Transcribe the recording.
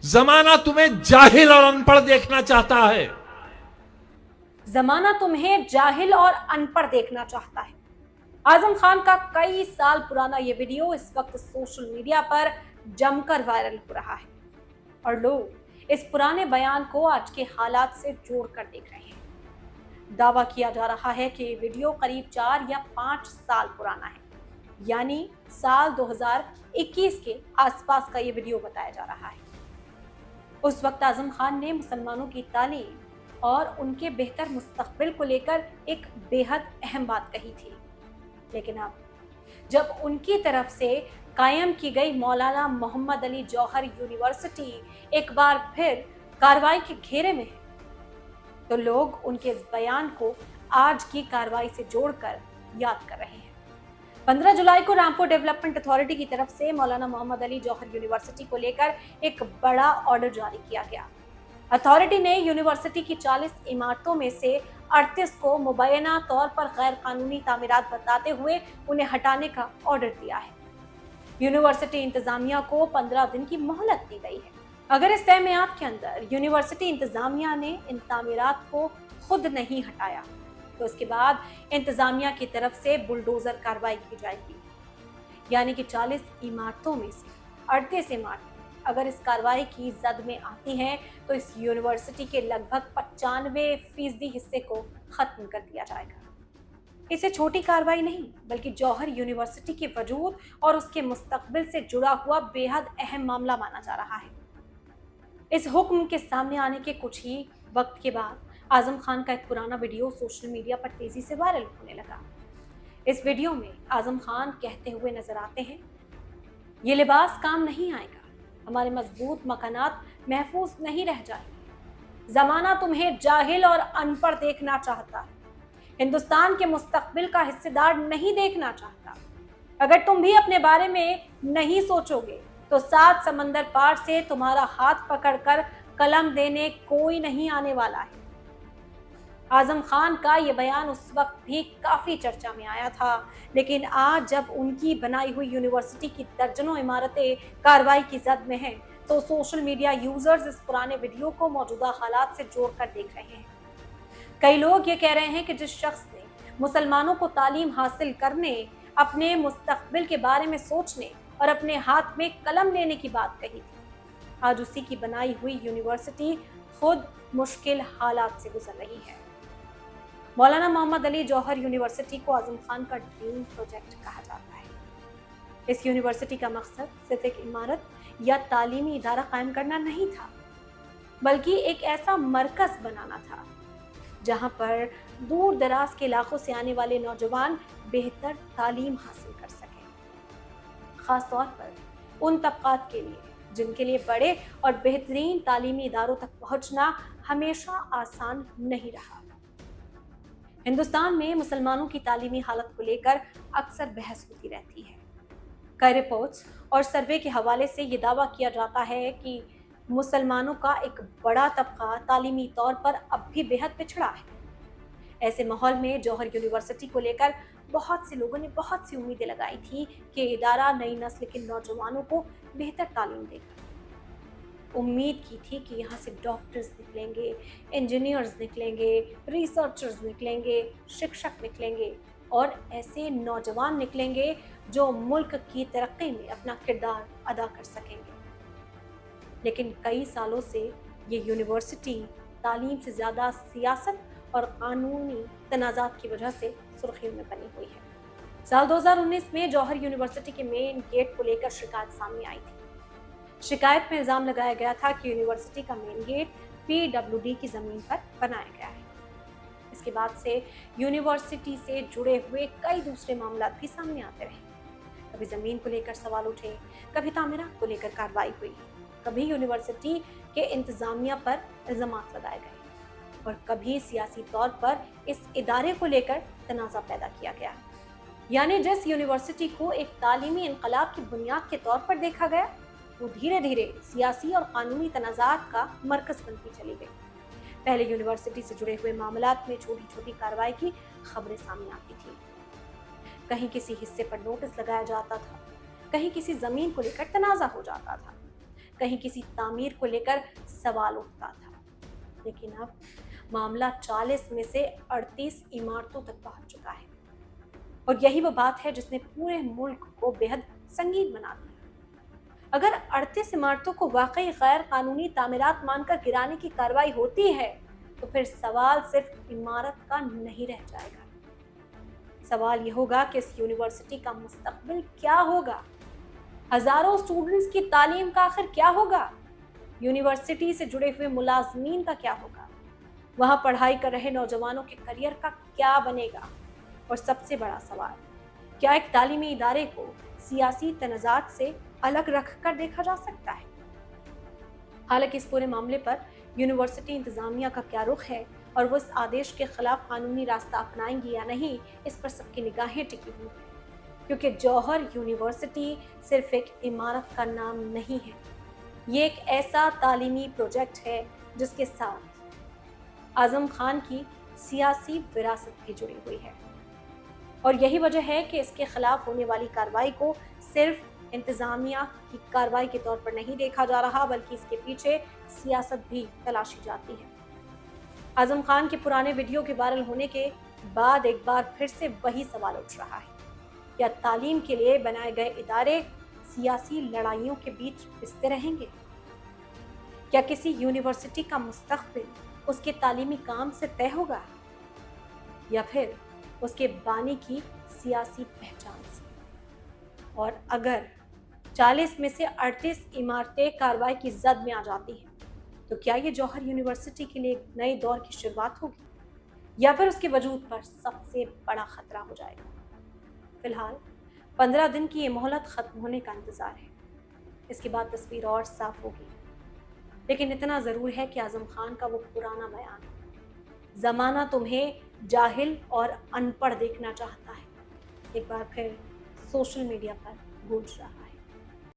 जमाना तुम्हें जाहिल और अनपढ़ देखना चाहता है। जमाना तुम्हें जाहिल और अनपढ़ देखना चाहता है। आजम खान का कई साल पुराना ये वीडियो इस वक्त सोशल मीडिया पर जमकर वायरल हो रहा है और लोग इस पुराने बयान को आज के हालात से जोड़कर देख रहे हैं। दावा किया जा रहा है कि ये वीडियो करीब 4 या 5 साल पुराना है, यानी साल 2021 के आसपास का ये वीडियो बताया जा रहा है। उस वक्त आजम खान ने मुसलमानों की तालीम और उनके बेहतर मुस्तकबिल को लेकर एक बेहद अहम बात कही थी, लेकिन अब जब उनकी तरफ से कायम की गई मौलाना मोहम्मद अली जौहर यूनिवर्सिटी एक बार फिर कार्रवाई के घेरे में है, तो लोग उनके इस बयान को आज की कार्रवाई से जोड़कर याद कर रहे हैं। 15 जुलाई को रामपुर डेवलपमेंट अथॉरिटी की तरफ से मौलाना मोहम्मद अली जौहर यूनिवर्सिटी को लेकर एक बड़ा ऑर्डर जारी किया गया। अथॉरिटी ने यूनिवर्सिटी की 40 इमारतों में से 38 को मुबैना तौर पर गैर कानूनी तामीरात बताते हुए उन्हें हटाने का ऑर्डर दिया है। यूनिवर्सिटी इंतजामिया को 15 दिन की मोहलत दी गई है। अगर इस तय मियाद के अंदर यूनिवर्सिटी इंतजामिया ने इन तामीरात को खुद नहीं हटाया तो उसके बाद इंतजामिया की तरफ से बुलडोजर कार्रवाई की जाएगी, यानी कि 40 इमारतों में से 38 इमारतें अगर इस कार्रवाई की जद में आती हैं तो इस यूनिवर्सिटी के लगभग 95% हिस्से को खत्म कर दिया जाएगा। इसे छोटी कार्रवाई नहीं बल्कि जौहर यूनिवर्सिटी के वजूद और उसके मुस्तकबिल से जुड़ा हुआ बेहद अहम मामला माना जा रहा है। इस हुक्म के सामने आने के कुछ ही वक्त के बाद आजम खान का एक पुराना वीडियो सोशल मीडिया पर तेजी से वायरल होने लगा। इस वीडियो में आजम खान कहते हुए नजर आते हैं, ये लिबास काम नहीं आएगा, हमारे मजबूत मकानात महफूज नहीं रह जाएंगे। जमाना तुम्हें जाहिल और अनपढ़ देखना चाहता है, हिंदुस्तान के मुस्तकबिल का हिस्सेदार नहीं देखना चाहता। अगर तुम भी अपने बारे में नहीं सोचोगे तो 7 समंदर पार से तुम्हारा हाथ पकड़कर कलम देने कोई नहीं आने वाला है। आजम खान का ये बयान उस वक्त भी काफी चर्चा में आया था, लेकिन आज जब उनकी बनाई हुई यूनिवर्सिटी की दर्जनों इमारतें कार्रवाई की जद में हैं, तो सोशल मीडिया यूजर्स इस पुराने वीडियो को मौजूदा हालात से जोड़कर देख रहे हैं। कई लोग ये कह रहे हैं कि जिस शख्स ने मुसलमानों को तालीम हासिल करने, अपने मुस्तकबिल के बारे में सोचने और अपने हाथ में कलम लेने की बात कही थी, आज उसी की बनाई हुई यूनिवर्सिटी खुद मुश्किल हालात से गुजर रही है। मौलाना मोहम्मद अली जौहर यूनिवर्सिटी को आजम खान का ड्रीम प्रोजेक्ट कहा जाता है। इस यूनिवर्सिटी का मकसद सिर्फ एक इमारत या तालीमी इदारा कायम करना नहीं था, बल्कि एक ऐसा मरकज बनाना था जहां पर दूर दराज के इलाकों से आने वाले नौजवान बेहतर तालीम हासिल कर सकें, खास तौर पर उन तबकात के लिए जिनके लिए बड़े और बेहतरीन तालीमी इदारों तक पहुंचना हमेशा आसान नहीं रहा। हिंदुस्तान में मुसलमानों की तालीमी हालत को लेकर अक्सर बहस होती रहती है। कई रिपोर्ट्स और सर्वे के हवाले से ये दावा किया जाता है कि मुसलमानों का एक बड़ा तबका तालीमी तौर पर अब भी बेहद पिछड़ा है। ऐसे माहौल में जौहर यूनिवर्सिटी को लेकर बहुत से लोगों ने बहुत सी उम्मीदें लगाई थी कि इदारा नई नस्ल के नौजवानों को बेहतर तालीम देगा। उम्मीद की थी कि यहाँ से डॉक्टर्स निकलेंगे, इंजीनियर्स निकलेंगे, रिसर्चर्स निकलेंगे, शिक्षक निकलेंगे और ऐसे नौजवान निकलेंगे जो मुल्क की तरक्की में अपना किरदार अदा कर सकेंगे। लेकिन कई सालों से ये यूनिवर्सिटी तालीम से ज़्यादा सियासत और कानूनी तनाज़ात की वजह से सुर्खियों में बनी हुई है। साल 2019 में जौहर यूनिवर्सिटी के मेन गेट को लेकर शिकायत सामने आई थी। शिकायत में इल्जाम लगाया गया था कि यूनिवर्सिटी का मेन गेट PWD की जमीन पर बनाया गया है। इसके बाद से यूनिवर्सिटी से जुड़े हुए कई दूसरे मामला भी सामने आते रहे। कभी जमीन को लेकर सवाल उठे, कभी तामीरात को लेकर कार्रवाई हुई, कभी यूनिवर्सिटी के इंतजामिया पर इल्जामात लगाए गए और कभी सियासी तौर पर इस इदारे को लेकर तनाज़ा पैदा किया गया। यानी जिस यूनिवर्सिटी को एक तालीमी इनकलाब की बुनियाद के तौर पर देखा गया, वो धीरे धीरे सियासी और कानूनी तनाज़ात का मरकज बनती चली गई। पहले यूनिवर्सिटी से जुड़े हुए मामलात में छोटी छोटी कार्रवाई की खबरें सामने आती थी। कहीं किसी हिस्से पर नोटिस लगाया जाता था, कहीं किसी जमीन को लेकर तनाज़ा हो जाता था, कहीं किसी तामीर को लेकर सवाल उठता था। लेकिन अब मामला 40 में से 38 इमारतों तक पहुंच चुका है और यही वो बात है जिसने पूरे मुल्क को बेहद संगीन बना दिया। अगर 38 इमारतों को वाकई गैर कानूनी तामीरात मानकर गिराने की कार्रवाई होती है तो फिर सवाल सिर्फ इमारत का नहीं रह जाएगा। सवाल ये होगा कि इस यूनिवर्सिटी का मुस्तकबिल क्या होगा, हजारों स्टूडेंट्स की तालीम का आखिर क्या होगा, यूनिवर्सिटी से जुड़े हुए मुलाजमीन का क्या होगा, वहां पढ़ाई कर रहे नौजवानों के करियर का क्या बनेगा, और सबसे बड़ा सवाल, क्या एक तालीमी इदारे को सियासी तनाज़ात से अलग रख कर देखा जा सकता है। हालांकि इस पूरे मामले पर यूनिवर्सिटी इंतजामिया का क्या रुख है और वो इस आदेश के खिलाफ कानूनी रास्ता अपनाएंगी या नहीं, इस पर सबकी निगाहें टिकी हुई हैं। क्योंकि जौहर यूनिवर्सिटी सिर्फ एक इमारत का नाम नहीं है, ये एक ऐसा तालीमी प्रोजेक्ट है जिसके साथ आजम खान की सियासी विरासत भी जुड़ी हुई है। और यही वजह है कि इसके खिलाफ होने वाली कार्रवाई को सिर्फ इंतजामिया की कार्रवाई के तौर पर नहीं देखा जा रहा, बल्कि इसके पीछे सियासत भी तलाशी जाती है। आजम खान के पुराने वीडियो के वायरल होने के बाद एक बार फिर से वही सवाल उठ रहा है, क्या तालीम के लिए बनाए गए इदारे सियासी लड़ाइयों के बीच पिसते रहेंगे? क्या किसी यूनिवर्सिटी का मुस्तकबिल उसके तालीमी काम से तय होगा या फिर उसके बानी की सियासी पहचान से? और अगर 40 में से 38 इमारतें कार्रवाई की जद में आ जाती हैं तो क्या ये जौहर यूनिवर्सिटी के लिए एक नए दौर की शुरुआत होगी या फिर उसके वजूद पर सबसे बड़ा खतरा हो जाएगा? फिलहाल 15 दिन की ये मोहलत खत्म होने का इंतजार है, इसके बाद तस्वीर और साफ होगी। लेकिन इतना जरूर है कि आजम खान का वो पुराना बयान, जमाना तुम्हें जाहिल और अनपढ़ देखना चाहता है, एक बार फिर सोशल मीडिया पर गूंज रहा है।